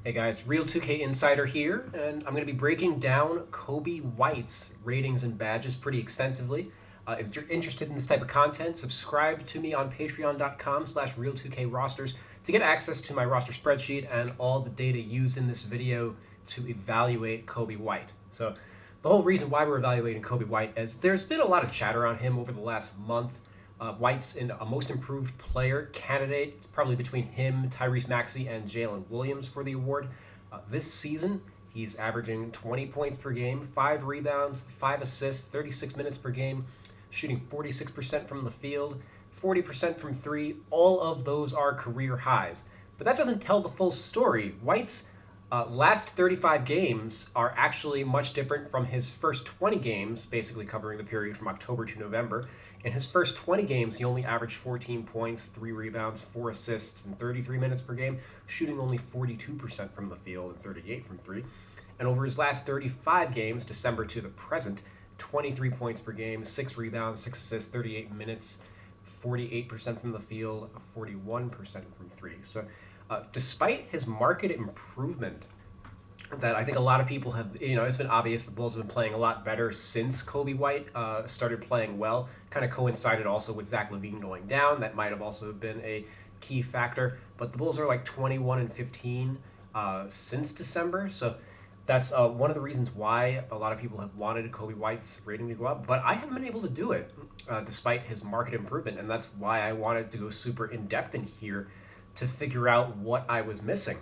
Hey guys, Real 2K Insider here, and I'm going to be breaking down Coby White's ratings and badges pretty extensively. If you're interested in this type of content, subscribe to me on patreon.com/real2krosters to get access to my roster spreadsheet and all the data used in this video to evaluate Coby White. So the whole reason why we're evaluating Coby White is there's been a lot of chatter on him over the last month. White's in a most improved player candidate. It's probably between him, Tyrese Maxey, and Jalen Williams for the award. This season, he's averaging 20 points per game, 5 rebounds, 5 assists, 36 minutes per game, shooting 46% from the field, 40% from three. All of those are career highs. But that doesn't tell the full story. White's last 35 games are actually much different from his first 20 games, basically covering the period from October to November. In his first 20 games, he only averaged 14 points, 3 rebounds, 4 assists, and 33 minutes per game, shooting only 42% from the field and 38 from three. And over his last 35 games, December to the present, 23 points per game, 6 rebounds, 6 assists, 38 minutes, 48% from the field, 41% from three. So, despite his market improvement, that I think a lot of people have, it's been obvious the Bulls have been playing a lot better since Coby White started playing well. Kind of coincided also with Zach LaVine going down. That might have also been a key factor. But the Bulls are like 21 and 15 since December. So that's one of the reasons why a lot of people have wanted Coby White's rating to go up. But I haven't been able to do it despite his market improvement. And that's why I wanted to go super in depth in here to figure out what I was missing.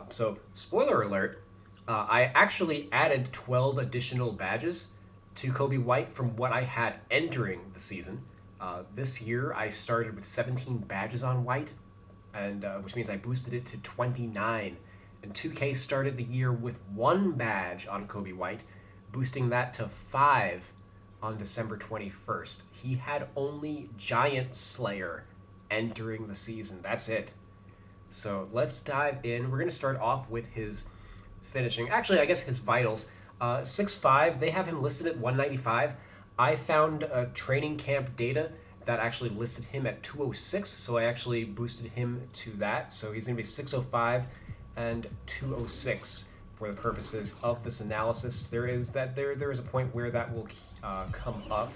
So, spoiler alert, I actually added 12 additional badges to Coby White from what I had entering the season. This year, I started with 17 badges on White, and which means I boosted it to 29. And 2K started the year with one badge on Coby White, boosting that to 5 on December 21st. He had only Giant Slayer entering the season. That's it. So let's dive in. We're going to start off with his finishing. Actually, I guess his vitals. 6'5", they have him listed at 195. I found training camp data that actually listed him at 206, so I actually boosted him to that. So he's going to be 605 and 206 for the purposes of this analysis. There is a point where that will come up.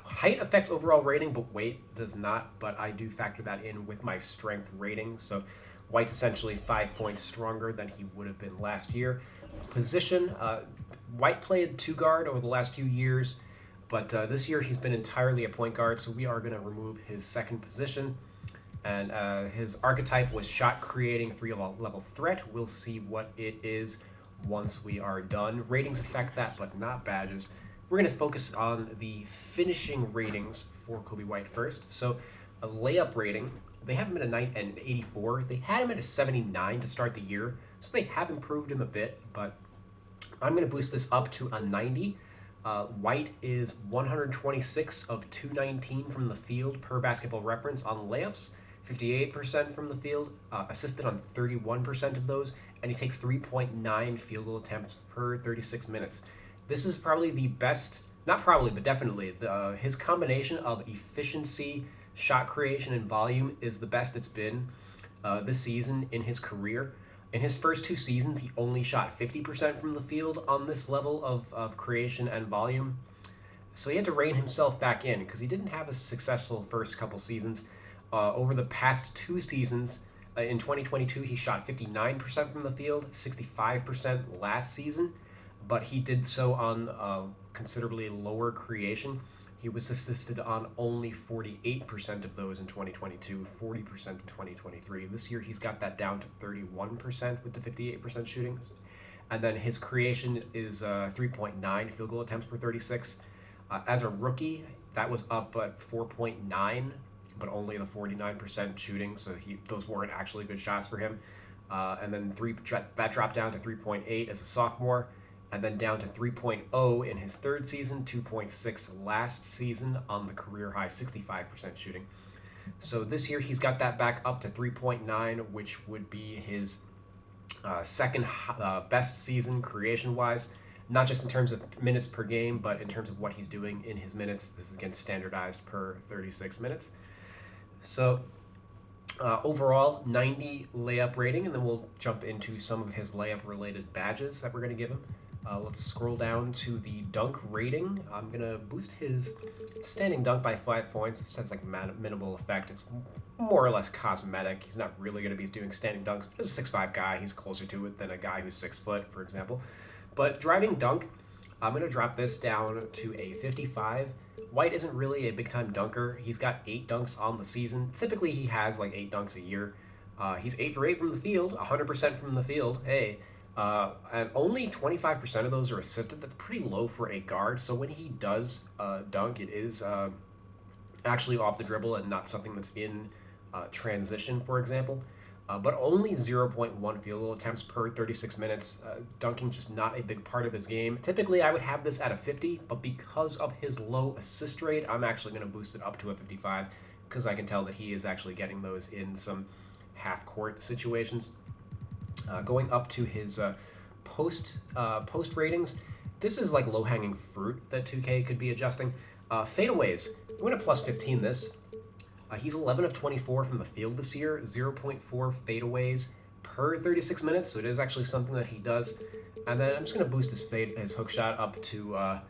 Height affects overall rating, but weight does not. But I do factor that in with my strength rating. So White's essentially 5 points stronger than he would have been last year. Position, White played two guard over the last few years, but this year he's been entirely a point guard. So we are going to remove his second position. And his archetype was shot creating 3 level threat. We'll see what it is once we are done. Ratings affect that, but not badges. We're going to focus on the finishing ratings for Coby White first. So, a layup rating, they have him at an 84. They had him at a 79 to start the year, so they have improved him a bit, but I'm going to boost this up to a 90. White is 126 of 219 from the field per basketball reference on layups, 58% from the field, assisted on 31% of those, and he takes 3.9 field goal attempts per 36 minutes. This is probably the best, not probably, but definitely, his combination of efficiency, shot creation, and volume is the best it's been this season in his career. In his first 2 seasons, he only shot 50% from the field on this level of creation and volume. So he had to rein himself back in because he didn't have a successful first couple seasons. Over the past 2 seasons, in 2022, he shot 59% from the field, 65% last season, but he did so on considerably lower creation. He was assisted on only 48% of those in 2022, 40% in 2023. This year, he's got that down to 31% with the 58% shooting. And then his creation is 3.9 field goal attempts per 36. As a rookie, that was up at 4.9, but only the 49% shooting, so those weren't actually good shots for him. And then that dropped down to 3.8 as a sophomore, and then down to 3.0 in his third season, 2.6 last season on the career high 65% shooting. So this year he's got that back up to 3.9, which would be his second best season creation wise, not just in terms of minutes per game, but in terms of what he's doing in his minutes. This is again standardized per 36 minutes. So Overall, 90 layup rating, and then we'll jump into some of his layup related badges that we're going to give him. Let's scroll down to the dunk rating. I'm going to boost his standing dunk by 5 points. This has like minimal effect. It's more or less cosmetic. He's not really going to be doing standing dunks, but as a 6'5 guy, he's closer to it than a guy who's 6 foot, for example. But driving dunk, I'm going to drop this down to a 55. White isn't really a big time dunker. He's got 8 dunks on the season. Typically, he has like 8 dunks a year. He's 8 for 8 from the field, 100% from the field. Hey, and only 25% of those are assisted. That's pretty low for a guard. So when he does dunk, it is actually off the dribble and not something that's in transition, for example. But only zero point 0.1 field goal attempts per 36 minutes. Dunking's just not a big part of his game. Typically, I would have this at a 50, but because of his low assist rate, I'm actually going to boost it up to a 55 because I can tell that he is actually getting those in some half-court situations. Going up to his post ratings, this is like low-hanging fruit that 2K could be adjusting. Fadeaways, I'm going to plus 15 this. He's 11 of 24 from the field this year, 0.4 fadeaways per 36 minutes, so it is actually something that he does. And then I'm just going to boost his hook shot up to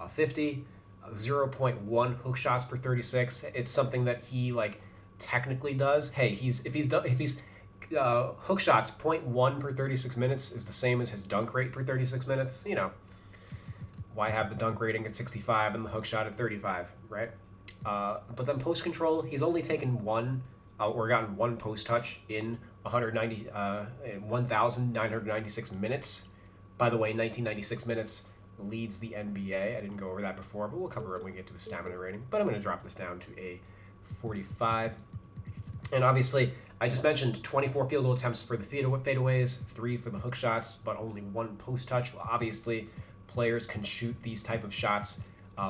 50, 0.1 hook shots per 36. It's something that he like technically does. Hey, if he's hook shots 0.1 per 36 minutes is the same as his dunk rate per 36 minutes. Why have the dunk rating at 65 and the hook shot at 35, right? But then post control, he's only taken one or gotten one post touch in 1,996 minutes. By the way, 1996 minutes leads the NBA. I didn't go over that before, but we'll cover it when we get to a stamina rating. But I'm going to drop this down to a 45. And obviously, I just mentioned 24 field goal attempts for the fadeaways, 3 for the hook shots, but only 1 post touch. Well, obviously, players can shoot these type of shots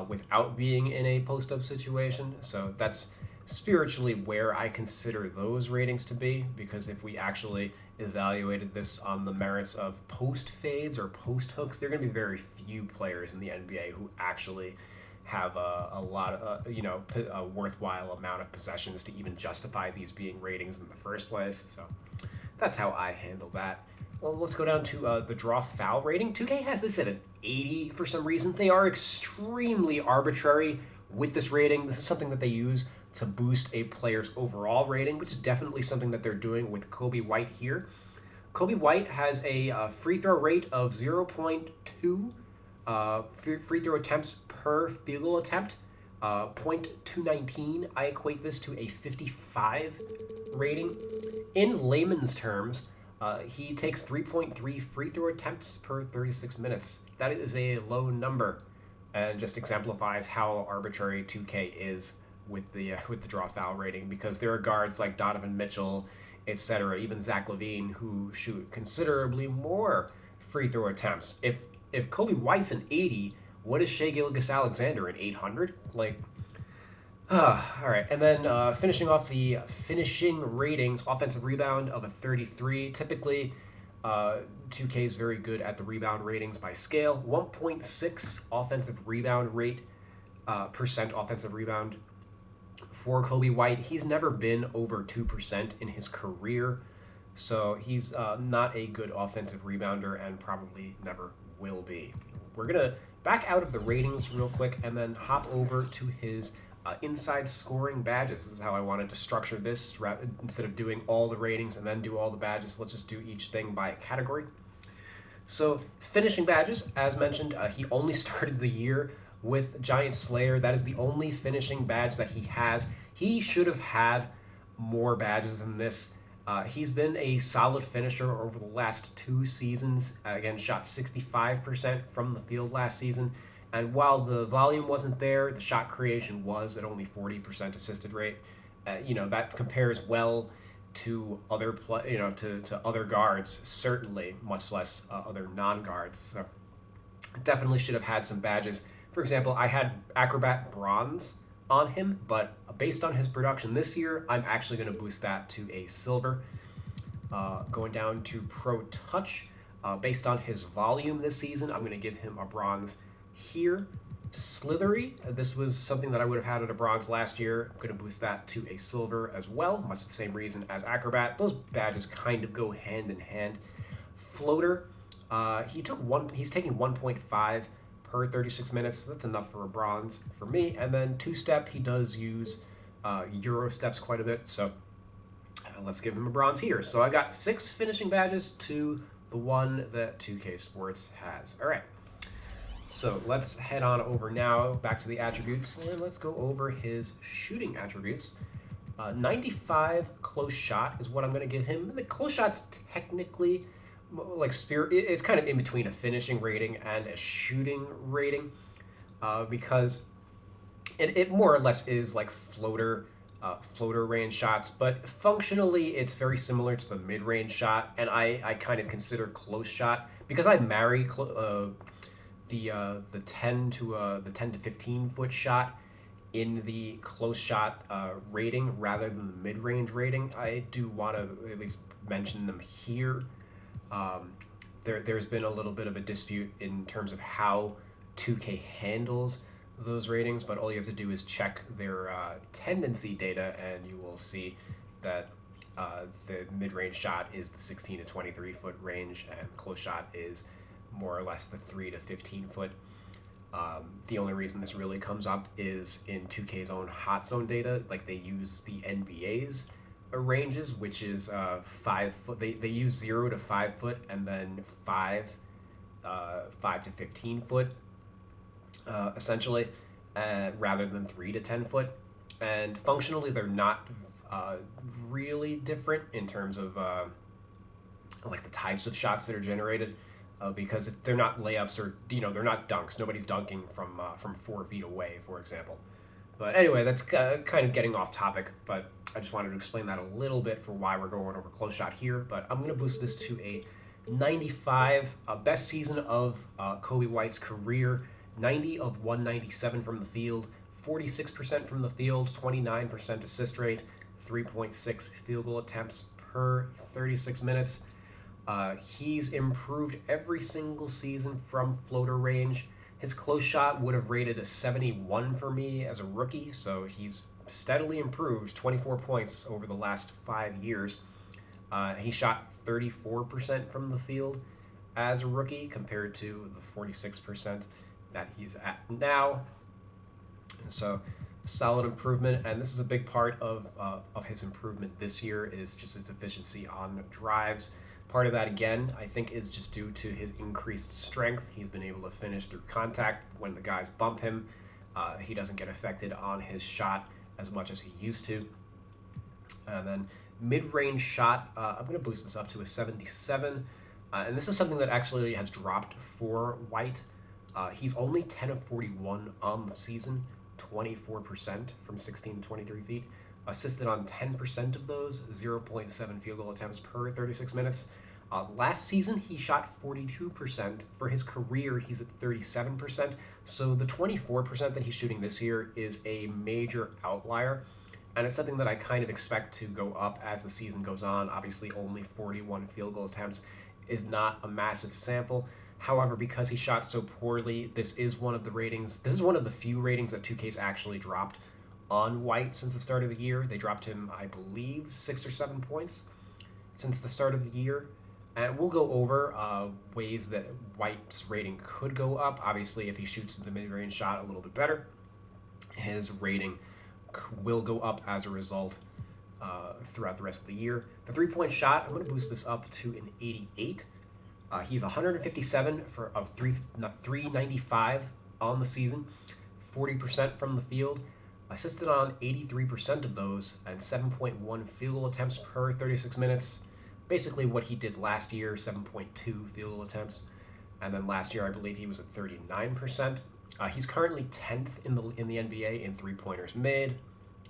without being in a post-up situation. So that's spiritually where I consider those ratings to be, because if we actually evaluated this on the merits of post fades or post hooks, there are going to be very few players in the NBA who actually have a lot of, a worthwhile amount of possessions to even justify these being ratings in the first place. So that's how I handle that. Well, let's go down to the draw foul rating. 2K has this at an 80 for some reason. They are extremely arbitrary with this rating. This is something that they use to boost a player's overall rating, which is definitely something that they're doing with Coby White here. Coby White has a free throw rate of 0.2 free throw attempts per field goal attempt. 0.219. I equate this to a 55 rating. In layman's terms, he takes 3.3 free throw attempts per 36 minutes. That is a low number, and just exemplifies how arbitrary 2K is with the draw foul rating, because there are guards like Donovan Mitchell, etc., even Zach LaVine, who shoot considerably more free throw attempts. If Coby White's an 80, what is Shai Gilgeous-Alexander, an 800? Like, all right, and then finishing off the finishing ratings, offensive rebound of a 33. Typically, 2K is very good at the rebound ratings by scale. 1.6 offensive rebound rate, percent offensive rebound for Coby White. He's never been over 2% in his career, so he's not a good offensive rebounder and probably never will be. We're going to back out of the ratings real quick and then hop over to his inside scoring badges. This is how I wanted to structure this. Instead of doing all the ratings and then do all the badges, let's just do each thing by category. So finishing badges, as mentioned, he only started the year with Giant Slayer. That is the only finishing badge that he has. He should have had more badges than this. He's been a solid finisher over the last 2 seasons. Again, shot 65% from the field last season. And while the volume wasn't there, the shot creation was at only 40% assisted rate. That compares well to other to other guards, certainly, much less other non-guards. So definitely should have had some badges. For example, I had Acrobat Bronze on him, but based on his production this year, I'm actually going to boost that to a silver. Going down to Pro Touch, based on his volume this season, I'm going to give him a bronze here. Slithery. This was something that I would have had at a bronze last year. I'm going to boost that to a silver as well, much the same reason as Acrobat. Those badges kind of go hand in hand. Floater. He's taking 1.5 per 36 minutes. So that's enough for a bronze for me. And then two-step, he does use Euro steps quite a bit. So let's give him a bronze here. So I got 6 finishing badges to the one that 2K Sports has. All right. So let's head on over now back to the attributes and let's go over his shooting attributes. 95 close shot is what I'm going to give him. The close shot's technically like it's kind of in between a finishing rating and a shooting rating because it more or less is like floater range shots, but functionally it's very similar to the mid range shot, and I kind of consider close shot because I marry the 10 to 15 foot shot in the close shot rating rather than the mid range rating. I do want to at least mention them here. There's been a little bit of a dispute in terms of how 2K handles those ratings, but all you have to do is check their tendency data, and you will see that the mid-range shot is the 16 to 23 foot range, and close shot is more or less the 3 to 15 foot. The only reason this really comes up is in 2K's own hot zone data. Like, they use the NBA's ranges, which is 5 foot. They use 0 to 5 foot, and then 5 to 15 foot, essentially, rather than 3 to 10 foot. And functionally, they're not really different in terms of like the types of shots that are generated. Because they're not layups or they're not dunks. Nobody's dunking from 4 feet away, for example. But anyway, that's kind of getting off topic. But I just wanted to explain that a little bit for why we're going over close shot here. But I'm going to boost this to a 95, best season of Coby White's career. 90 of 197 from the field, 46% from the field, 29% assist rate, 3.6 field goal attempts per 36 minutes. He's improved every single season from floater range. His close shot would have rated a 71 for me as a rookie, so he's steadily improved 24 points over the last 5 years. He shot 34% from the field as a rookie compared to the 46% that he's at now. And so solid improvement, and this is a big part of his improvement this year is just his efficiency on drives. Part of that, again, I think is just due to his increased strength. He's been able to finish through contact when the guys bump him. He doesn't get affected on his shot as much as he used to. And then mid-range shot, I'm going to boost this up to a 77. And this is something that actually has dropped for White. He's only 10 of 41 on the season, 24% from 16 to 23 feet. Assisted on 10% of those, 0.7 field goal attempts per 36 minutes. Last season, he shot 42%. For his career, he's at 37%. So the 24% that he's shooting this year is a major outlier. And it's something that I kind of expect to go up as the season goes on. Obviously, only 41 field goal attempts is not a massive sample. However, because he shot so poorly, this is one of the ratings. This is one of the few ratings that 2K's actually dropped on White since the start of the year. They dropped him, I believe, 6 or 7 points since the start of the year. And we'll go over ways that White's rating could go up. Obviously, if he shoots the mid-range shot a little bit better, his rating will go up as a result throughout the rest of the year. The three-point shot, I'm going to boost this up to an 88. He's 157 of 395 on the season, 40% from the field, assisted on 83% of those, and 7.1 field goal attempts per 36 minutes. Basically what he did last year, 7.2 field goal attempts. And then last year, I believe he was at 39%. He's currently 10th in the NBA in three-pointers made,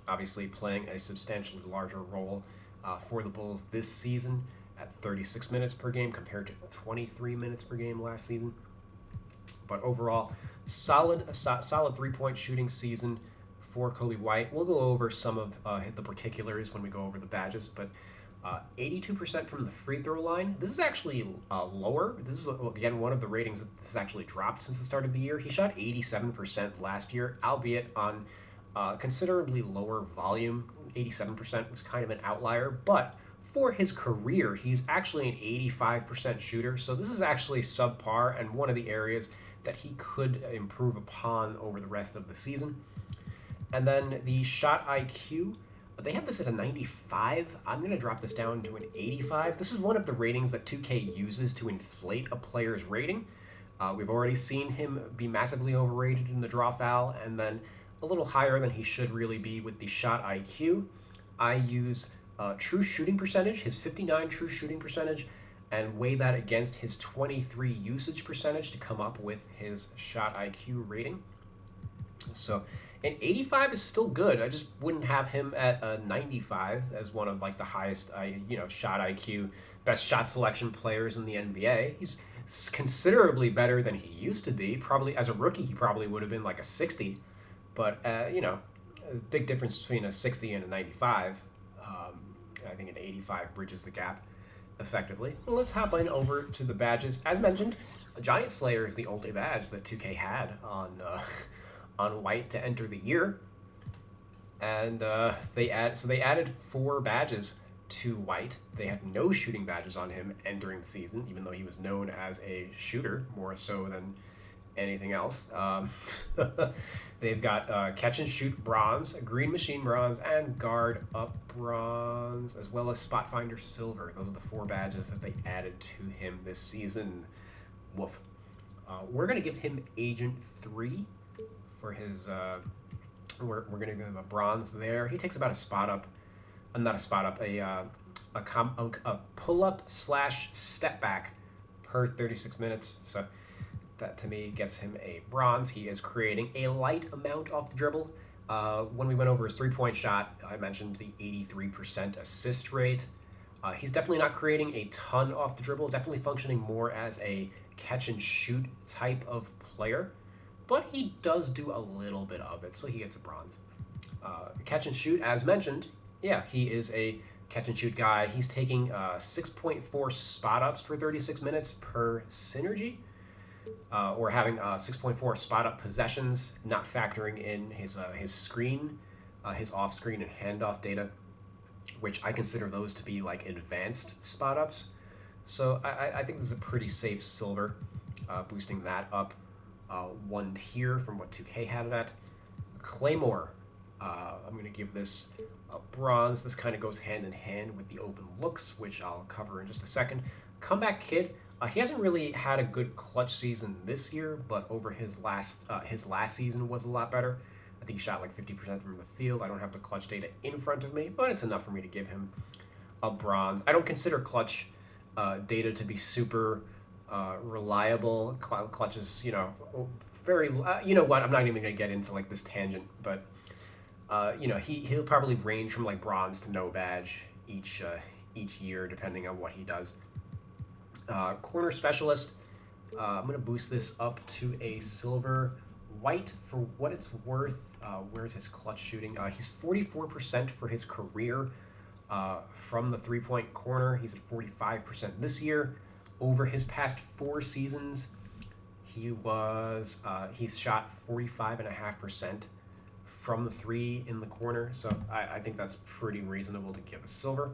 obviously playing a substantially larger role for the Bulls this season at 36 minutes per game compared to 23 minutes per game last season. But overall, solid three-point shooting season for Coby White. We'll go over some of the particulars when we go over the badges, but 82% from the free throw line. This is actually lower. This is, again, one of the ratings that this actually dropped since the start of the year. He shot 87% last year, albeit on considerably lower volume. 87% was kind of an outlier, but for his career, he's actually an 85% shooter. So this is actually subpar and one of the areas that he could improve upon over the rest of the season. And then the shot IQ, they have this at a 95. I'm going to drop this down to an 85. This is one of the ratings that 2K uses to inflate a player's rating. We've already seen him be massively overrated in the draw foul, and then a little higher than he should really be with the shot IQ. I use true shooting percentage, his 59 true shooting percentage, and weigh that against his 23 usage percentage to come up with his shot IQ rating. So an 85 is still good. I just wouldn't have him at a 95 as one of like the highest shot IQ, best shot selection players in the NBA. He's considerably better than he used to be. Probably as a rookie, he probably would have been like a 60, but a big difference between a 60 and a 95. I think an 85 bridges the gap effectively. Well, let's hop on over to the badges. As mentioned, a Giant Slayer is the only badge that 2K had on White to enter the year, and they added 4 badges to White. They had no shooting badges on him entering the season, even though he was known as a shooter more so than anything else. They've got catch and shoot bronze, green machine bronze, and guard up bronze, as well as spot finder silver. Those are the 4 badges that they added to him this season. Woof. We're gonna give him Agent 3 for his. We're gonna give him a bronze there. He takes about a spot up, not a spot up, a pull up slash step back per 36 minutes. So that to me gets him a bronze. He is creating a light amount off the dribble. When we went over his 3-point shot, I mentioned the 83% assist rate. He's definitely not creating a ton off the dribble, definitely functioning more as a catch and shoot type of player, but he does do a little bit of it, so he gets a bronze. Catch and shoot, as mentioned, yeah, he is a catch and shoot guy. He's taking 6.4 spot ups per 36 minutes per synergy, or having 6.4 spot up possessions, not factoring in his screen, his off screen and handoff data, which I consider those to be like advanced spot ups. So I think this is a pretty safe silver, boosting that up 1 tier from what 2K had it at. Claymore, I'm going to give this a bronze. This kind of goes hand in hand with the open looks, which I'll cover in just a second. Comeback Kid, he hasn't really had a good clutch season this year, but over his last season was a lot better. I think he shot like 50% from the field. I don't have the clutch data in front of me, but it's enough for me to give him a bronze. I don't consider clutch data to be super reliable. Clutch is, very. You know what? I'm not even going to get into like this tangent, but he'll probably range from like bronze to no badge each year, depending on what he does. Corner specialist. I'm going to boost this up to a silver. White, for what it's worth, where's his clutch shooting? He's 44% for his career from the 3-point corner. He's at 45% this year. Over his past 4 seasons, he's shot 45.5% from the 3 in the corner. So I think that's pretty reasonable to give a silver.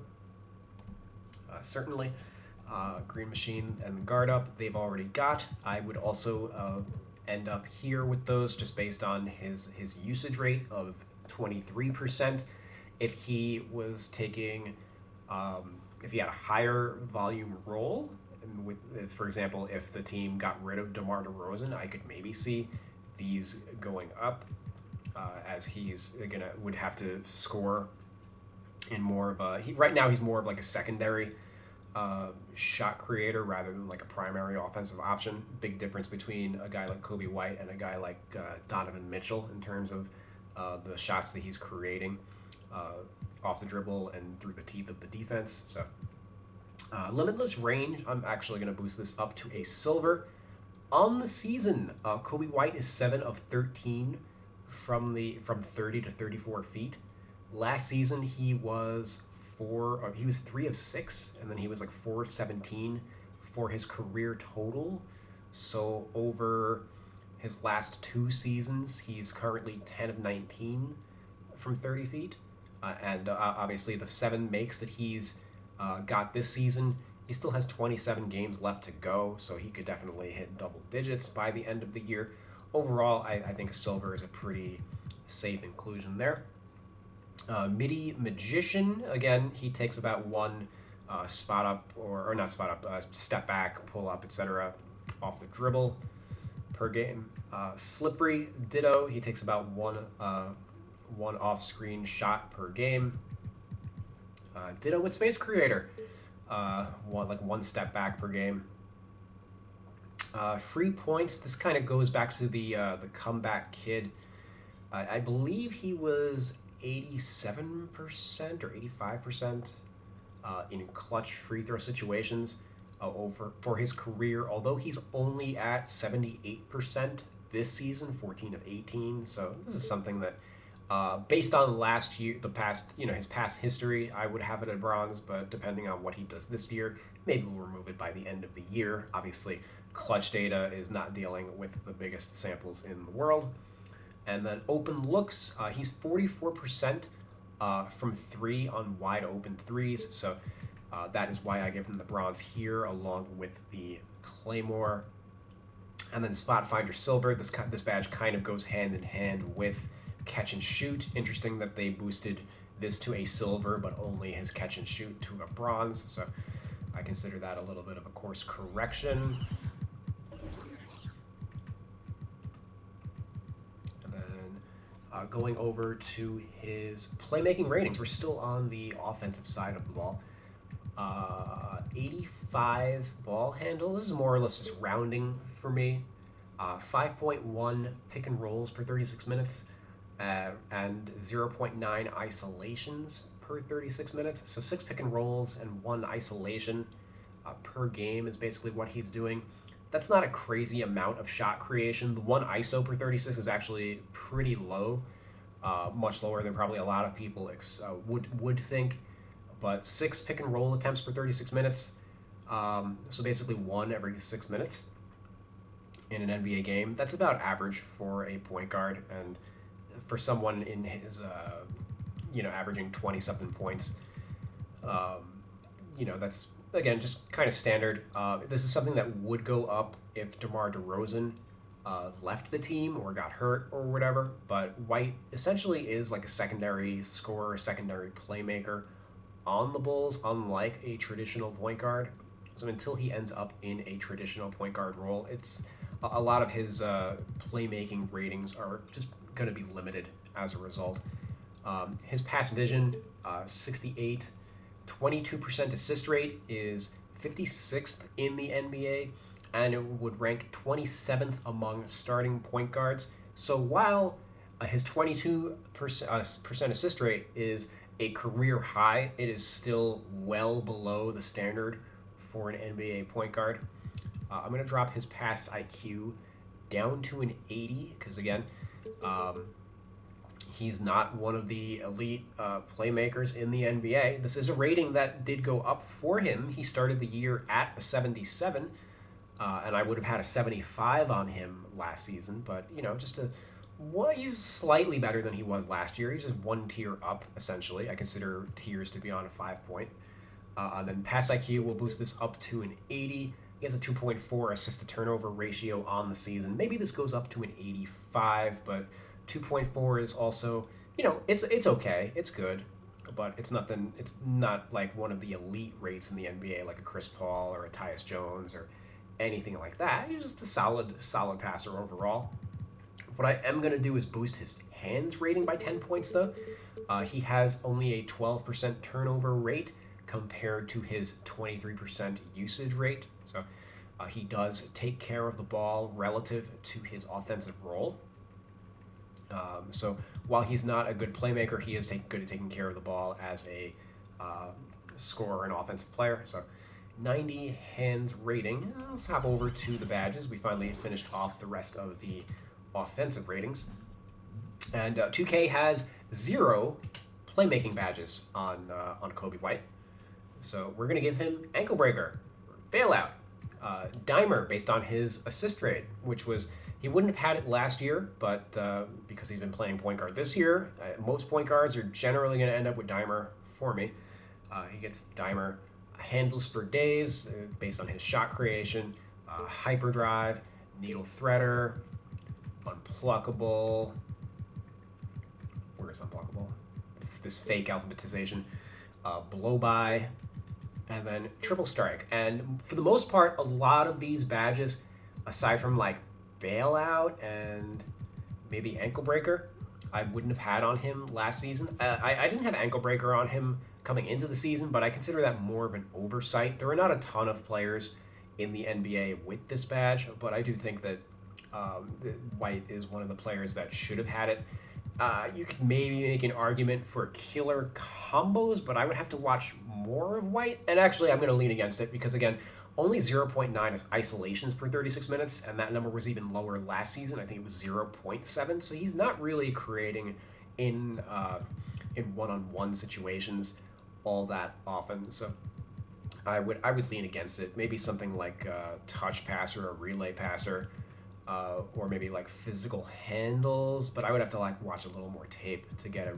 Certainly. Green Machine and Guard Up, they've already got. I would also end up here with those just based on his usage rate of 23%. If he was taking, if he had a higher volume role, for example, if the team got rid of DeMar DeRozan, I could maybe see these going up, as he's would have to score in more of a. Right now he's more of like a secondary shot creator rather than like a primary offensive option. Big difference between a guy like Coby White and a guy like Donovan Mitchell in terms of the shots that he's creating off the dribble and through the teeth of the defense. So limitless range, I'm actually going to boost this up to a silver. On the season, Coby White is 7 of 13 from 30 to 34 feet. Last season, he was he was 3 of 6, and then he was like 4 of 17 for his career total. So over his last 2 seasons, he's currently 10 of 19 from 30 feet. And obviously, the 7 makes that he's got this season, he still has 27 games left to go, so he could definitely hit double digits by the end of the year. Overall, I think silver is a pretty safe inclusion there. Midi Magician, again, he takes about one spot up, or not spot up, step back, pull up, etc., off the dribble per game. Slippery, ditto, he takes about one off-screen shot per game. Ditto with Space Creator, one step back per game. Free points. This kind of goes back to the comeback kid. I believe he was 87% or 85% in clutch free throw situations over for his career. Although he's only at 78% this season, 14 of 18. So this is something that, based on last year, his past history, I would have it at bronze. But depending on what he does this year, maybe we'll remove it by the end of the year. Obviously, clutch data is not dealing with the biggest samples in the world. And then open looks, he's 44% from 3 on wide open threes. So that is why I give him the bronze here, along with the Claymore. And then spot finder silver. This badge kind of goes hand in hand with catch and shoot. Interesting that they boosted this to a silver, but only his catch and shoot to a bronze. So I consider that a little bit of a course correction. And then going over to his playmaking ratings, we're still on the offensive side of the ball. 85 ball handle. This is more or less just rounding for me. 5.1 pick and rolls per 36 minutes. And 0.9 isolations per 36 minutes. So 6 pick and rolls and 1 isolation per game is basically what he's doing. That's not a crazy amount of shot creation. The 1 ISO per 36 is actually pretty low, much lower than probably a lot of people would think. But 6 pick and roll attempts per 36 minutes, so basically 1 every 6 minutes in an NBA game. That's about average for a point guard, and for someone in his, averaging 20-something points, that's, again, just kind of standard. This is something that would go up if DeMar DeRozan left the team or got hurt or whatever, but White essentially is like a secondary scorer, secondary playmaker on the Bulls, unlike a traditional point guard. So until he ends up in a traditional point guard role, it's a lot of his playmaking ratings are just going to be limited as a result. His pass vision, 68, 22% assist rate is 56th in the NBA, and it would rank 27th among starting point guards. So while his 22% assist rate is a career high, it is still well below the standard for an NBA point guard. I'm going to drop his pass IQ down to an 80 because, again, he's not one of the elite playmakers in the NBA. This is a rating that did go up for him. He started the year at a 77, and I would have had a 75 on him last season. But, he's slightly better than he was last year. He's just 1 tier up, essentially. I consider tiers to be on a 5-point. Then pass IQ will boost this up to an 80. He has a 2.4 assist-to-turnover ratio on the season. Maybe this goes up to an 85, but 2.4 is also, it's okay. It's good, but it's nothing. It's not like one of the elite rates in the NBA, like a Chris Paul or a Tyus Jones or anything like that. He's just a solid passer overall. What I am going to do is boost his hands rating by 10 points, though. He has only a 12% turnover rate compared to his 23% usage rate. So he does take care of the ball relative to his offensive role. So while he's not a good playmaker, he is good at taking care of the ball as a scorer and offensive player. So 90 hands rating. Let's hop over to the badges. We finally finished off the rest of the offensive ratings. And 2K has 0 playmaking badges on Coby White. So we're going to give him ankle breaker, bailout, dimer based on his assist rate, which was he wouldn't have had it last year, but because he's been playing point guard this year, most point guards are generally going to end up with dimer for me. He gets dimer handles for days based on his shot creation, hyperdrive, needle threader, unpluckable. Where is unpluckable? This fake alphabetization. Blow by, and then triple strike. And for the most part, a lot of these badges, aside from like bailout and maybe ankle breaker, I wouldn't have had on him last season. I didn't have ankle breaker on him coming into the season, but I consider that more of an oversight. There are not a ton of players in the NBA with this badge, but I do think that White is one of the players that should have had it. You could maybe make an argument for killer combos, but I would have to watch more of White. And actually, I'm going to lean against it because, again, only 0.9 is isolations per 36 minutes, and that number was even lower last season. I think it was 0.7. So he's not really creating in one-on-one situations all that often. So I would lean against it. Maybe something like a touch passer or relay passer, or maybe like physical handles. But I would have to like watch a little more tape to get a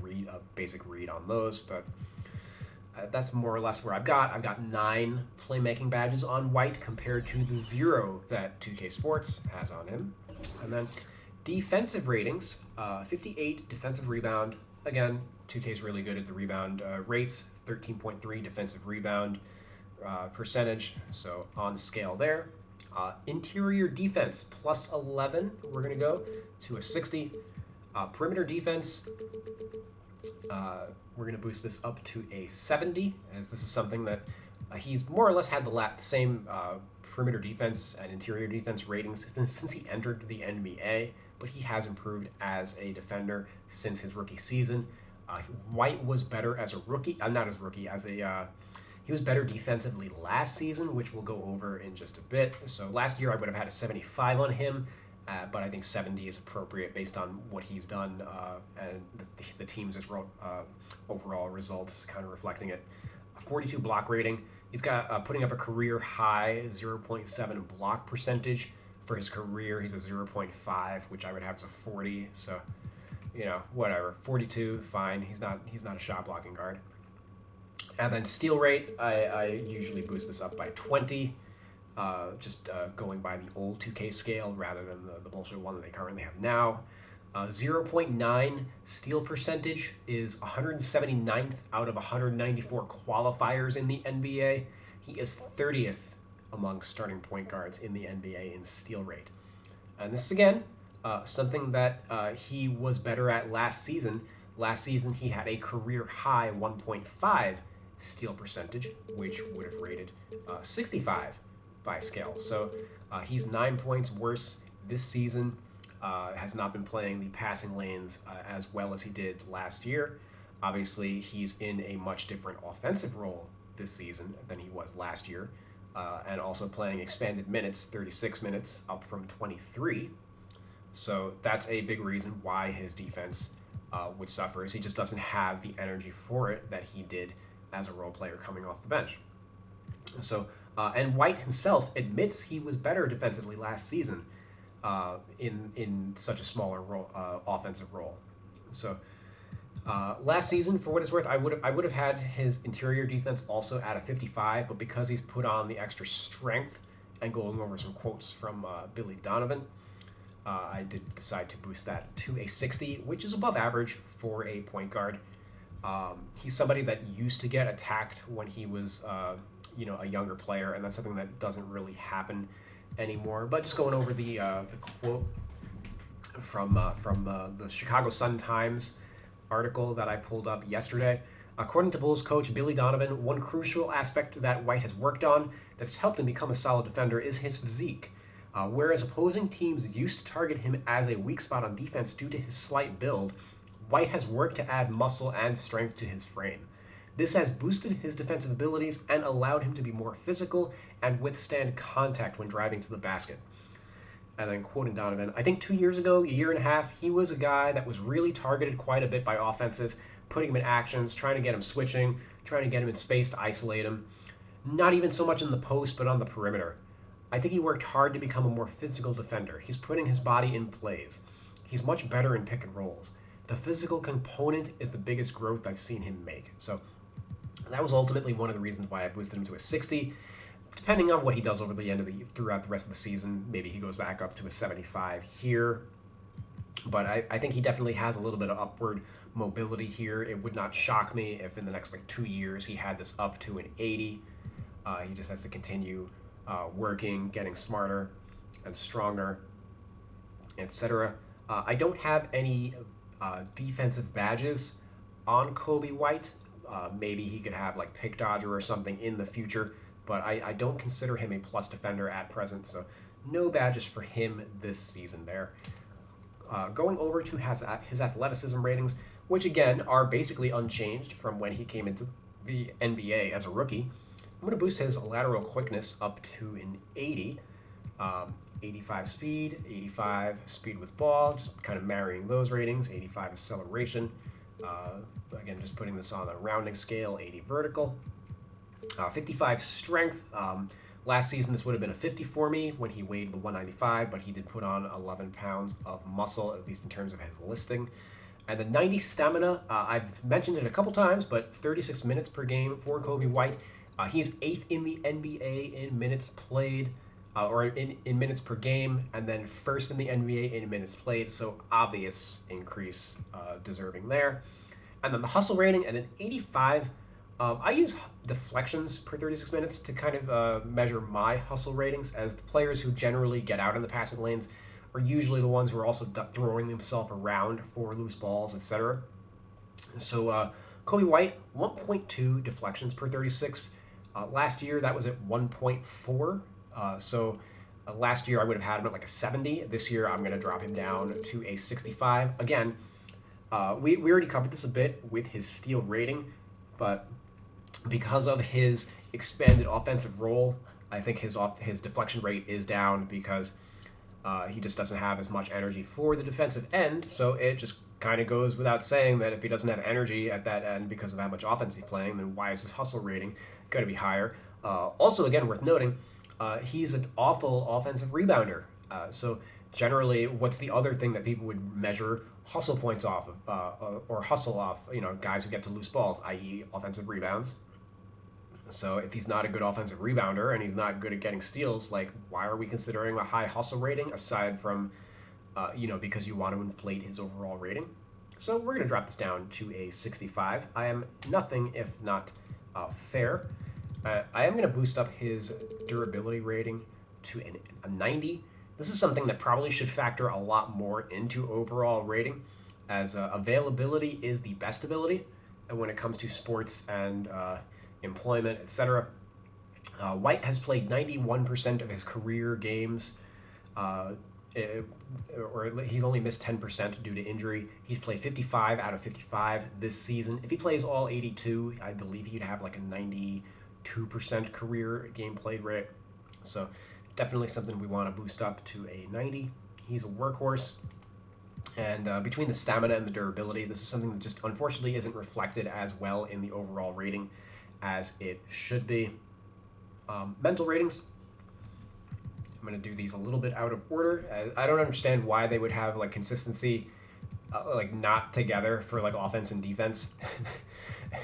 basic read on those. But that's more or less where I've got 9 playmaking badges on White compared to the 0 that 2K Sports has on him. And then defensive ratings, 58 defensive rebound. Again, 2K is really good at the rebound rates, 13.3 defensive rebound percentage, so on scale there. Interior defense, plus 11, we're going to go to a 60. Perimeter defense, we're going to boost this up to a 70, as this is something that he's more or less had the same perimeter defense and interior defense ratings since he entered the NBA, but he has improved as a defender since his rookie season. White was better as a rookie, not as a rookie, as a he was better defensively last season, which we'll go over in just a bit. So last year I would have had a 75 on him, but I think 70 is appropriate based on what he's done and the team's overall results kind of reflecting it. A 42 block rating. He's got putting up a career high 0.7 block percentage. For his career, he's a 0.5, which I would have as a 40. So, whatever. 42, fine. He's not a shot blocking guard. And then steal rate, I usually boost this up by 20, just going by the old 2K scale rather than the bullshit one that they currently have now. 0.9 steal percentage is 179th out of 194 qualifiers in the NBA. He is 30th among starting point guards in the NBA in steal rate. And this is, again, something that he was better at last season. Last season, he had a career high 1.5 steal percentage, which would have rated 65 by scale. So he's 9 points worse this season. Has not been playing the passing lanes as well as he did last year. Obviously, he's in a much different offensive role this season than he was last year, and also playing expanded minutes, 36 minutes, up from 23. So that's a big reason why his defense would suffer, is he just doesn't have the energy for it that he did as a role player coming off the bench. So, and White himself admits he was better defensively last season in such a smaller role, offensive role. So, last season, for what it's worth, I would have had his interior defense also at a 55, but because he's put on the extra strength, and going over some quotes from Billy Donovan, I did decide to boost that to a 60, which is above average for a point guard. He's somebody that used to get attacked when he was, a younger player, and that's something that doesn't really happen anymore. But just going over the quote from the Chicago Sun-Times article that I pulled up yesterday. According to Bulls coach Billy Donovan, one crucial aspect that White has worked on that's helped him become a solid defender is his physique. Whereas opposing teams used to target him as a weak spot on defense due to his slight build, White has worked to add muscle and strength to his frame. This has boosted his defensive abilities and allowed him to be more physical and withstand contact when driving to the basket. And then quoting Donovan, I think 2 years ago, a year and a half, he was a guy that was really targeted quite a bit by offenses, putting him in actions, trying to get him switching, trying to get him in space to isolate him. Not even so much in the post, but on the perimeter. I think he worked hard to become a more physical defender. He's putting his body in plays. He's much better in pick and rolls. The physical component is the biggest growth I've seen him make. So that was ultimately one of the reasons why I boosted him to a 60. Depending on what he does over the end of the throughout the rest of the season, maybe he goes back up to a 75 here. But I think he definitely has a little bit of upward mobility here. It would not shock me if in the next like 2 years he had this up to an 80. He just has to continue working, getting smarter and stronger, etc. I don't have any defensive badges on Coby White. Maybe he could have like pick dodger or something in the future, but I don't consider him a plus defender at present, so no badges for him this season there. Going over to his athleticism ratings, which again are basically unchanged from when he came into the NBA as a rookie. I'm going to boost his lateral quickness up to an 80. 85 speed, 85 speed with ball, just kind of marrying those ratings. 85 acceleration. Again, just putting this on a rounding scale, 80 vertical. 55 strength. Last season, this would have been a 50 for me when he weighed the 195, but he did put on 11 pounds of muscle, at least in terms of his listing. And the 90 stamina, I've mentioned it a couple times, but 36 minutes per game for Coby White. He's 8th in the NBA in minutes played, or in minutes per game, and then 1st in the NBA in minutes played, so obvious increase deserving there. And then the hustle rating at an 85. I use deflections per 36 minutes to kind of measure my hustle ratings, as the players who generally get out in the passing lanes are usually the ones who are also throwing themselves around for loose balls, etc. So Coby White, 1.2 deflections per 36. Last year, that was at 1.4. Last year, I would have had him at like a 70. This year, I'm going to drop him down to a 65. Again, we already covered this a bit with his steal rating, but because of his expanded offensive role, I think his deflection rate is down because he just doesn't have as much energy for the defensive end. So it just kind of goes without saying that if he doesn't have energy at that end because of how much offense he's playing, then why is his hustle rating going to be higher? Also, again, worth noting, he's an awful offensive rebounder. So generally, what's the other thing that people would measure hustle points off of, or hustle off? Guys who get to loose balls, i.e., offensive rebounds. So if he's not a good offensive rebounder and he's not good at getting steals, like why are we considering a high hustle rating aside from, because you want to inflate his overall rating? So we're going to drop this down to a 65. I am nothing if not fair. I am going to boost up his durability rating to a 90. This is something that probably should factor a lot more into overall rating, as availability is the best ability when it comes to sports and employment, etc. White has played 91% of his career games, or he's only missed 10% due to injury. He's played 55 out of 55 this season. If he plays all 82, I believe he'd have like a 92% career game played rate. So definitely something we want to boost up to a 90. He's a workhorse. And between the stamina and the durability, this is something that just unfortunately isn't reflected as well in the overall rating as it should be. Mental ratings. I'm going to do these a little bit out of order. I don't understand why they would have like consistency like not together for like offense and defense.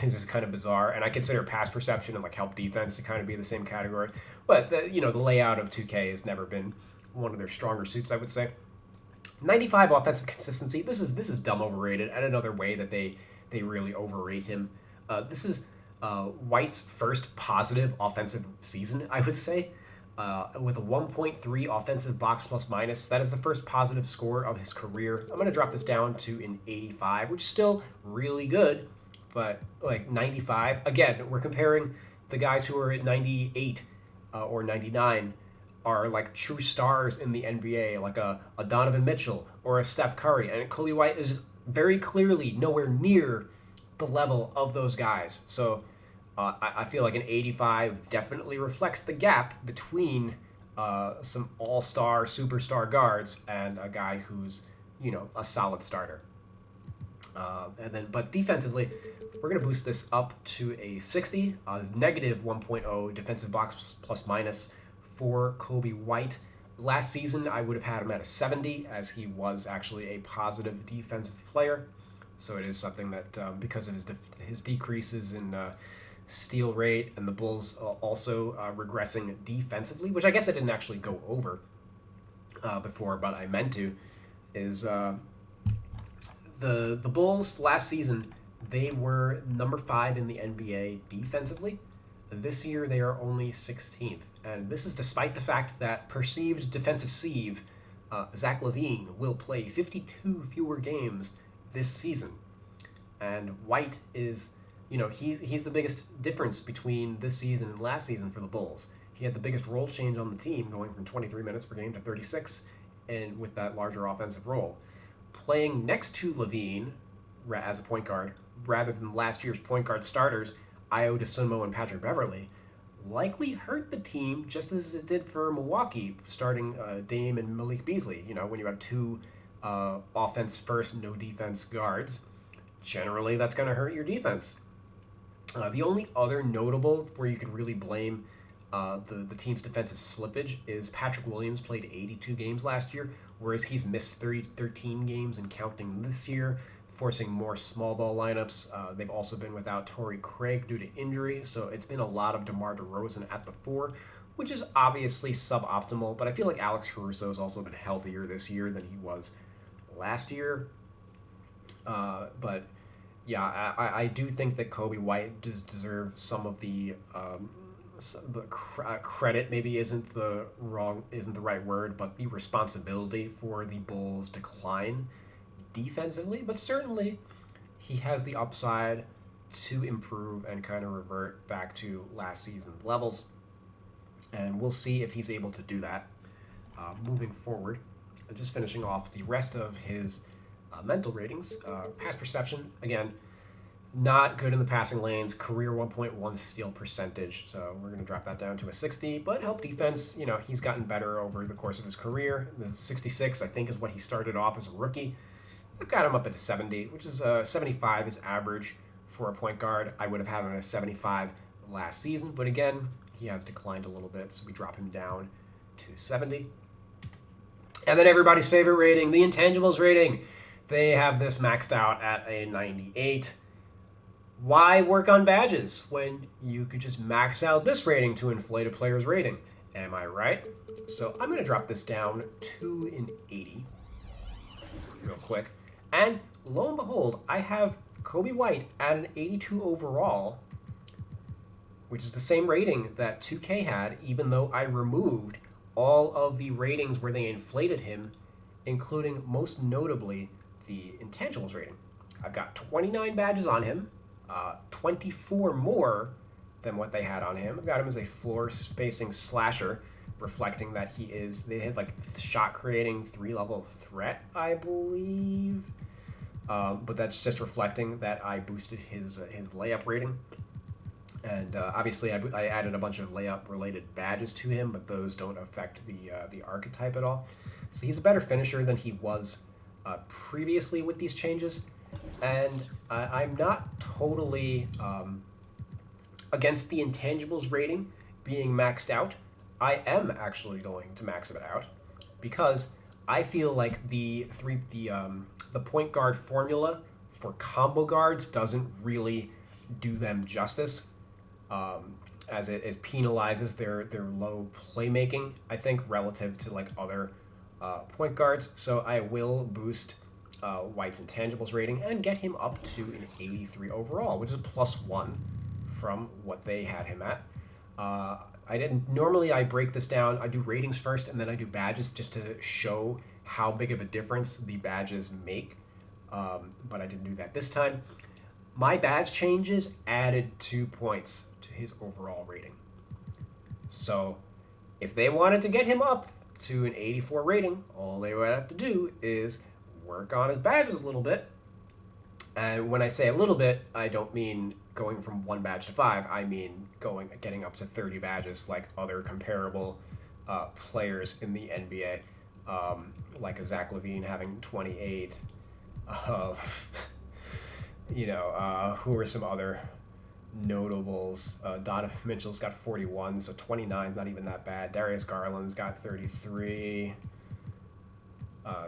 It's just kind of bizarre. And I consider pass perception and like help defense to kind of be the same category. But the layout of 2K has never been one of their stronger suits, I would say. 95 offensive consistency. This is dumb overrated, and another way that they really overrate him. This is White's first positive offensive season, I would say, with a 1.3 offensive box plus minus. That is the first positive score of his career. I'm going to drop this down to an 85, which is still really good, but like 95. Again, we're comparing the guys who are at 98 or 99 are like true stars in the NBA, like a Donovan Mitchell or a Steph Curry, and Coby White is just very clearly nowhere near the level of those guys. So I feel like an 85 definitely reflects the gap between some all-star, superstar guards and a guy who's, a solid starter. But defensively, we're going to boost this up to a 60, negative 1.0 defensive box plus minus for Coby White. Last season, I would have had him at a 70, as he was actually a positive defensive player. So it is something that, because of his decreases in steal rate and the Bulls also regressing defensively, which I guess I didn't actually go over before, but I meant to, is the Bulls last season, they were number 5 in the NBA defensively. This year they are only 16th, and this is despite the fact that perceived defensive sieve Zach LaVine will play 52 fewer games this season, and White is, he's the biggest difference between this season and last season for the Bulls. He had the biggest role change on the team, going from 23 minutes per game to 36, and with that larger offensive role. Playing next to LaVine as a point guard, rather than last year's point guard starters, Io DeSunmo and Patrick Beverley, likely hurt the team just as it did for Milwaukee, starting Dame and Malik Beasley. When you have two offense first, no defense guards, generally that's going to hurt your defense. The only other notable where you could really blame the team's defensive slippage is Patrick Williams played 82 games last year, whereas he's missed 13 games and counting this year, forcing more small ball lineups. They've also been without Torrey Craig due to injury, so it's been a lot of DeMar DeRozan at the 4, which is obviously suboptimal, but I feel like Alex Caruso has also been healthier this year than he was last year. But yeah, I do think that Coby White does deserve some of the credit. Maybe isn't the right word, but the responsibility for the Bulls' decline defensively. But certainly, he has the upside to improve and kind of revert back to last season's levels, and we'll see if he's able to do that moving forward. Just finishing off the rest of his mental ratings. Pass perception, again, not good in the passing lanes. Career 1.1 steal percentage, so we're going to drop that down to a 60. But help defense, he's gotten better over the course of his career. The 66, I think, is what he started off as a rookie. I've got him up at a 70, which is 75 is average for a point guard. I would have had him at a 75 last season, but again, he has declined a little bit, so we drop him down to 70. And then everybody's favorite rating, the intangibles rating. They have this maxed out at a 98. Why work on badges when you could just max out this rating to inflate a player's rating? Am I right? So I'm going to drop this down to an 80 real quick. And lo and behold, I have Coby White at an 82 overall, which is the same rating that 2K had, even though I removed all of the ratings where they inflated him, including most notably the intangibles rating. I've got 29 badges on him, 24 more than what they had on him. I've got him as a floor spacing slasher, reflecting that they had like shot creating 3-level threat, I believe. But that's just reflecting that I boosted his layup rating. And obviously, I added a bunch of layup-related badges to him, but those don't affect the archetype at all. So he's a better finisher than he was previously with these changes. And I'm not totally against the intangibles rating being maxed out. I am actually going to max it out because I feel like the point guard formula for combo guards doesn't really do them justice, as it penalizes their low playmaking, I think, relative to like other point guards. So I will boost White's intangibles rating and get him up to an 83 overall, which is +1 from what they had him at. I didn't normally I break this down. I do ratings first and then I do badges just to show how big of a difference the badges make. But I didn't do that this time. My badge changes added 2 points to his overall rating. So if they wanted to get him up to an 84 rating, all they would have to do is work on his badges a little bit. And when I say a little bit, I don't mean going from 1 badge to 5. I mean getting up to 30 badges like other comparable players in the NBA, like a Zach LaVine having 28. Who are some other notables? Donovan Mitchell's got 41, so 29 is not even that bad. Darius Garland's got 33.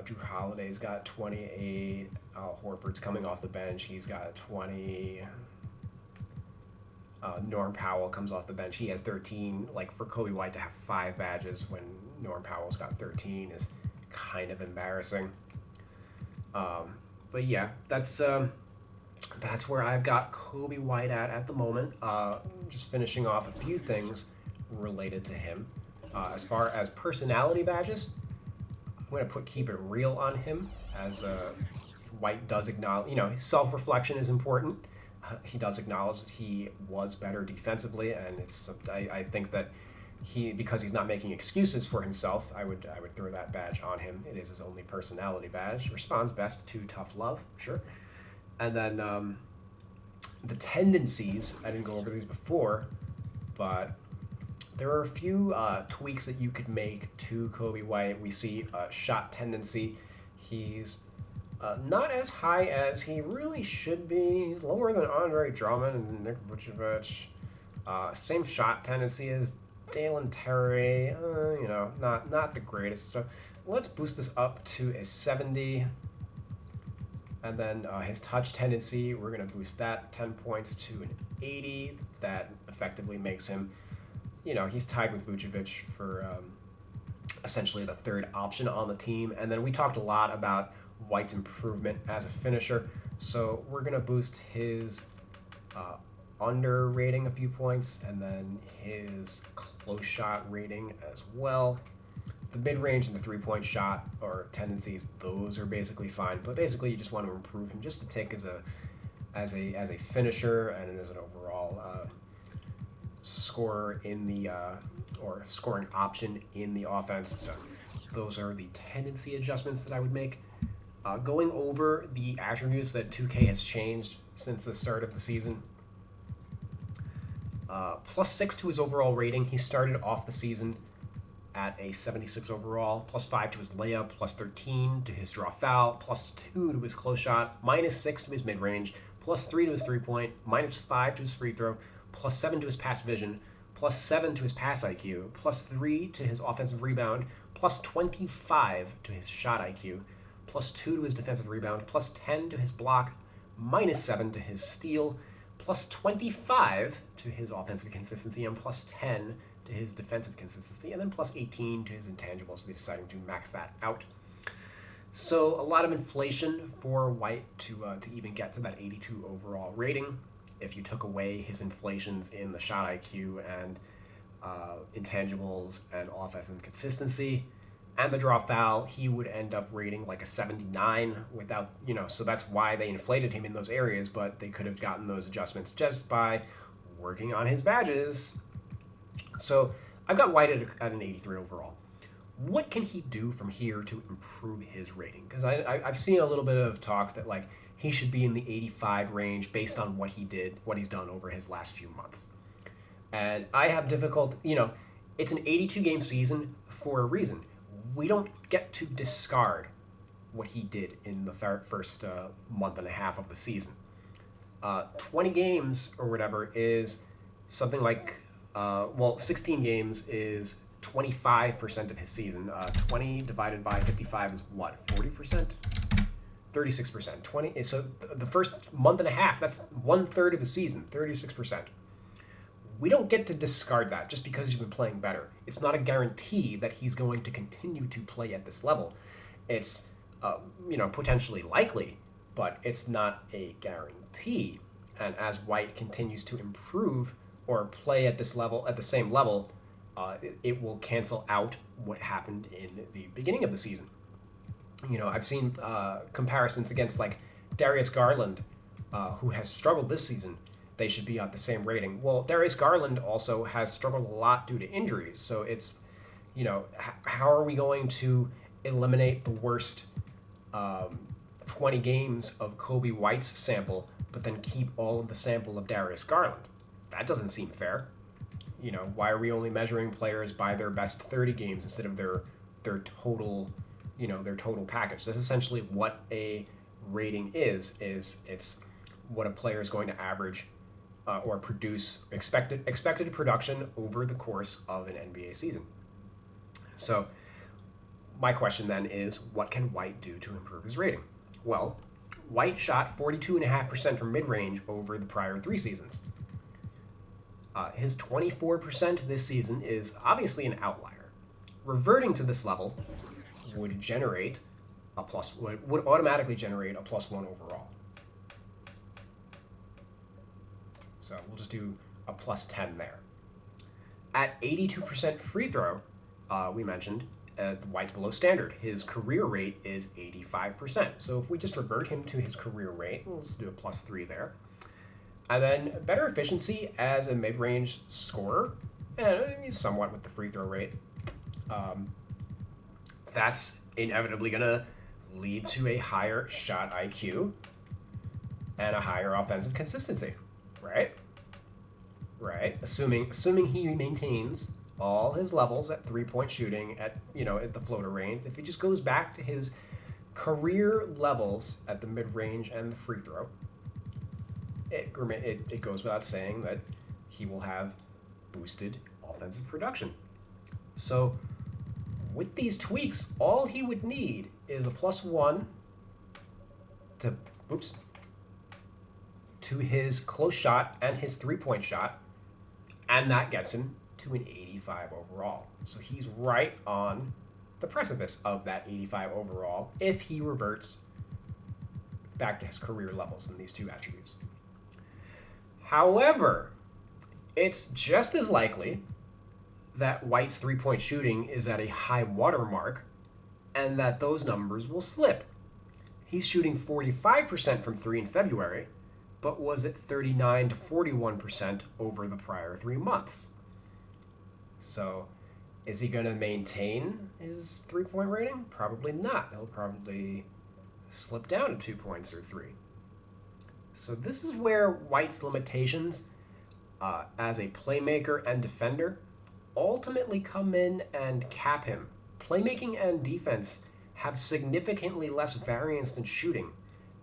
Drew Holiday's got 28. Al Horford's coming off the bench. He's got 20. Norm Powell comes off the bench. He has 13. Like, for Coby White to have 5 badges when Norm Powell's got 13 is kind of embarrassing. But yeah, that's where I've got Coby White at the moment. Just finishing off a few things related to him. As far as personality badges, I'm going to keep it real on him, as White does acknowledge, his self-reflection is important. He does acknowledge that he was better defensively, and I think that because he's not making excuses for himself, I would throw that badge on him. It is his only personality badge. Responds best to tough love, sure. And then the tendencies, I didn't go over these before, but there are a few tweaks that you could make to Coby White. We see a shot tendency. He's not as high as he really should be. He's lower than Andre Drummond and Nick Vucevic. Same shot tendency as Dalen Terry. Not the greatest. So let's boost this up to a 70. And then his touch tendency, we're going to boost that 10 points to an 80. That effectively makes him, he's tied with Vucevic for essentially the third option on the team. And then we talked a lot about White's improvement as a finisher. So we're going to boost his under rating a few points, and then his close shot rating as well. The mid-range and the three-point shot or tendencies, those are basically fine. But basically, you just want to improve him just to take as a finisher and as an overall scorer in the or scoring option in the offense. So those are the tendency adjustments that I would make. Going over the attributes that 2K has changed since the start of the season. +6 to his overall rating. He started off the season at a 76 overall, +5 to his layup, +13 to his draw foul, +2 to his close shot, -6 to his mid-range, +3 to his three-point, -5 to his free throw, +7 to his pass vision, +7 to his pass IQ, +3 to his offensive rebound, +25 to his shot IQ, +2 to his defensive rebound, +10 to his block, -7 to his steal, +25 to his offensive consistency, and +10 to his defensive consistency, and then +18 to his intangibles. So they're deciding to max that out. So a lot of inflation for White to even get to that 82 overall rating. If you took away his inflations in the shot IQ and intangibles and offensive consistency and the draw foul, he would end up rating like a 79 without, so that's why they inflated him in those areas, but they could have gotten those adjustments just by working on his badges. So I've got White at an 83 overall. What can he do from here to improve his rating? Because I've seen a little bit of talk that like he should be in the 85 range based on what he's done over his last few months. And I have difficulty, it's an 82 game season for a reason. We don't get to discard what he did in the first month and a half of the season. 20 games or whatever is something like 16 games is 25% of his season. 20 divided by 55 is what? 40%? 36%. 20. So the first month and a half, that's 1/3 of the season. 36%. We don't get to discard that just because he's been playing better. It's not a guarantee that he's going to continue to play at this level. It's potentially likely, but it's not a guarantee. And as White continues to improve or play at this level, at the same level, it will cancel out what happened in the beginning of the season. I've seen comparisons against like Darius Garland, who has struggled this season. They should be at the same rating. Well, Darius Garland also has struggled a lot due to injuries. So it's, how are we going to eliminate the worst 20 games of Coby White's sample, but then keep all of the sample of Darius Garland? That doesn't seem fair. Why are we only measuring players by their best 30 games instead of their total, their total package? That's essentially what a rating is it's what a player is going to average or produce expected production over the course of an NBA season. So my question then is, what can White do to improve his rating? Well, White shot 42.5% from mid-range over the prior 3 seasons. His 24% this season is obviously an outlier. Reverting to this level would generate would automatically generate a +1 overall. So we'll just do a +10 there. At 82% free throw, we mentioned White's below standard. His career rate is 85%. So if we just revert him to his career rate, we'll just do a +3 there. And then better efficiency as a mid-range scorer, and somewhat with the free throw rate. That's inevitably going to lead to a higher shot IQ and a higher offensive consistency, right? Right. Assuming he maintains all his levels at 3-point shooting at the floater range. If he just goes back to his career levels at the mid-range and the free throw, it goes without saying that he will have boosted offensive production. So with these tweaks, all he would need is a +1 to his close shot and his 3-point shot, and that gets him to an 85 overall. So he's right on the precipice of that 85 overall if he reverts back to his career levels in these two attributes. However, it's just as likely that White's 3-point shooting is at a high water mark and that those numbers will slip. He's shooting 45% from 3 in February, but was at 39 to 41% over the prior 3 months. So is he going to maintain his 3-point rating? Probably not. He'll probably slip down to 2 points or 3. So this is where White's limitations as a playmaker and defender ultimately come in and cap him. Playmaking and defense have significantly less variance than shooting,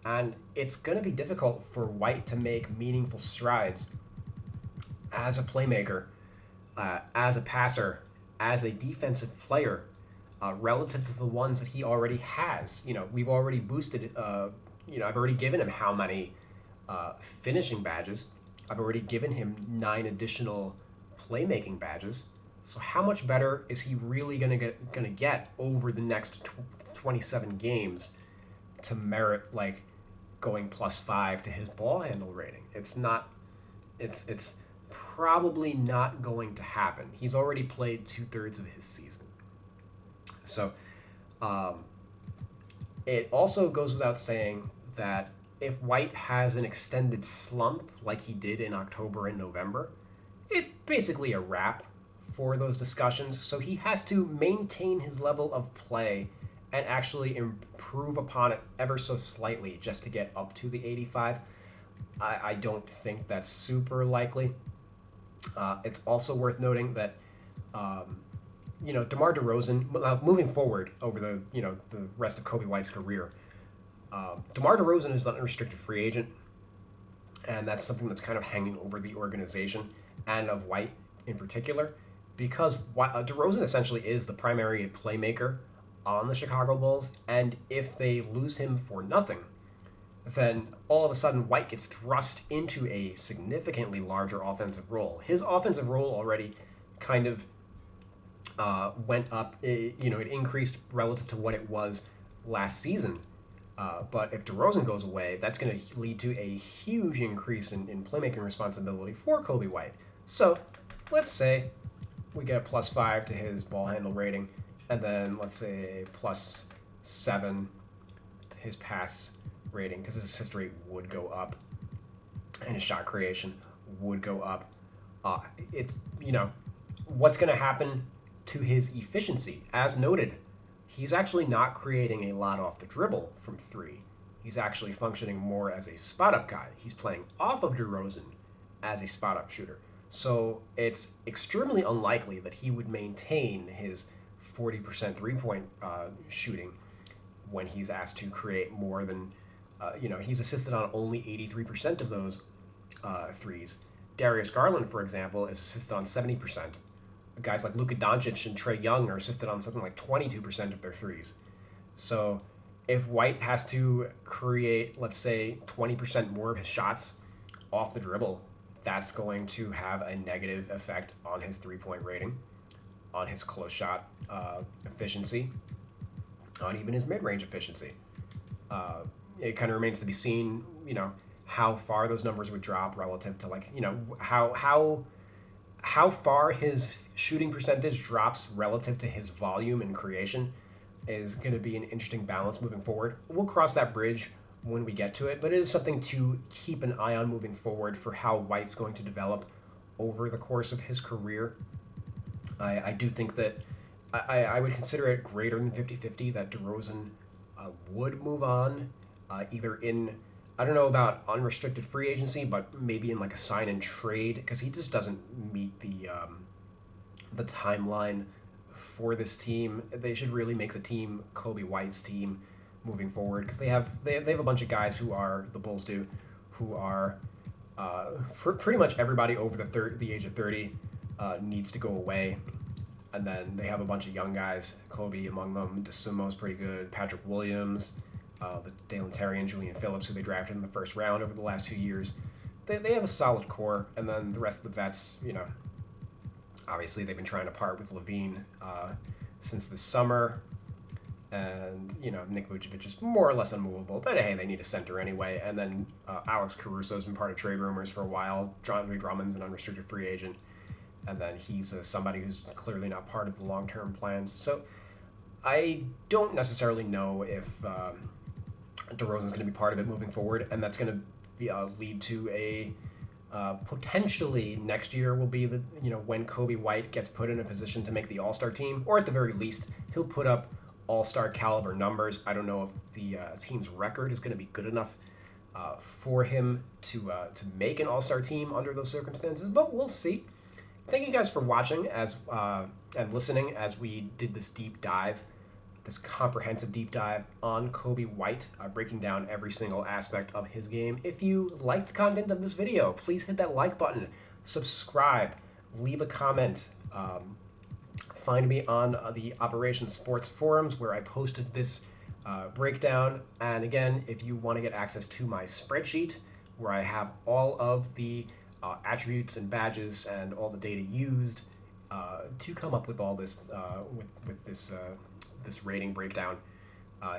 and it's going to be difficult for White to make meaningful strides as a playmaker, as a passer, as a defensive player, relative to the ones that he already has. We've already boosted, I've already given him how many finishing badges. I've already given him 9 additional playmaking badges. So how much better is he really going to get over the next 27 games to merit going +5 to his ball handle rating? It's probably not going to happen. He's already played 2/3 of his season. So it also goes without saying that if White has an extended slump like he did in October and November, it's basically a wrap for those discussions. So he has to maintain his level of play and actually improve upon it ever so slightly just to get up to the 85. I don't think that's super likely. It's also worth noting that DeMar DeRozan, moving forward over the rest of Coby White's career, DeMar DeRozan is an unrestricted free agent, and that's something that's kind of hanging over the organization and of White in particular, because DeRozan essentially is the primary playmaker on the Chicago Bulls, and if they lose him for nothing, then all of a sudden White gets thrust into a significantly larger offensive role. His offensive role already kind of went up. It increased relative to what it was last season. But if DeRozan goes away, that's going to lead to a huge increase in playmaking responsibility for Coby White. So let's say we get a +5 to his ball handle rating, and then let's say +7 to his pass rating, because his assist rate would go up and his shot creation would go up. It's what's going to happen to his efficiency? As noted, he's actually not creating a lot off the dribble from 3. He's actually functioning more as a spot-up guy. He's playing off of DeRozan as a spot-up shooter. So it's extremely unlikely that he would maintain his 40% 3-point shooting when he's asked to create more than He's assisted on only 83% of those threes. Darius Garland, for example, is assisted on 70%. Guys like Luka Doncic and Trae Young are assisted on something like 22% of their threes. So if White has to create, let's say, 20% more of his shots off the dribble, that's going to have a negative effect on his 3-point rating, on his close shot efficiency, on even his mid range efficiency. Uh, it kind of remains to be seen, how far those numbers would drop relative to how far his shooting percentage drops relative to his volume and creation is going to be an interesting balance moving forward. We'll cross that bridge when we get to it, but it is something to keep an eye on moving forward for how White's going to develop over the course of his career. I do think that I would consider it greater than 50-50 that DeRozan would move on, either in, I don't know about unrestricted free agency, but maybe in like a sign and trade, because he just doesn't meet the timeline for this team. They should really make the team Coby White's team moving forward, because they have a bunch of guys who are, the Bulls do, who are pretty much everybody over the age of 30 needs to go away. And then they have a bunch of young guys, Coby among them. DeSumo's pretty good. Patrick Williams, the Dalen Terry and Julian Phillips, who they drafted in the first round over the last 2 years. They have a solid core, and then the rest of the vets, obviously they've been trying to part with Levine since the summer. And, Nick Vucevic is more or less unmovable. But, hey, they need a center anyway. And then Alex Caruso's been part of trade rumors for a while. Andre Drummond's an unrestricted free agent. And then he's somebody who's clearly not part of the long-term plans. So I don't necessarily know if DeRozan's going to be part of it moving forward. And that's going to lead to a potentially next year will be when Coby White gets put in a position to make the All-Star team, or at the very least he'll put up All-Star caliber numbers. I don't know if the team's record is going to be good enough for him to make an All-Star team under those circumstances, but we'll see. Thank you guys for watching and listening as we did this deep dive, this comprehensive deep dive on Coby White, breaking down every single aspect of his game. If you liked the content of this video, please hit that like button, subscribe, leave a comment. Find me on the Operation Sports forums where I posted this breakdown. And again, if you want to get access to my spreadsheet where I have all of the attributes and badges and all the data used to come up with all this with this rating breakdown,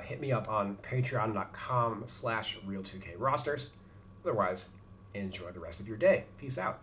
hit me up on patreon.com/real2krosters. Otherwise, enjoy the rest of your day. Peace out.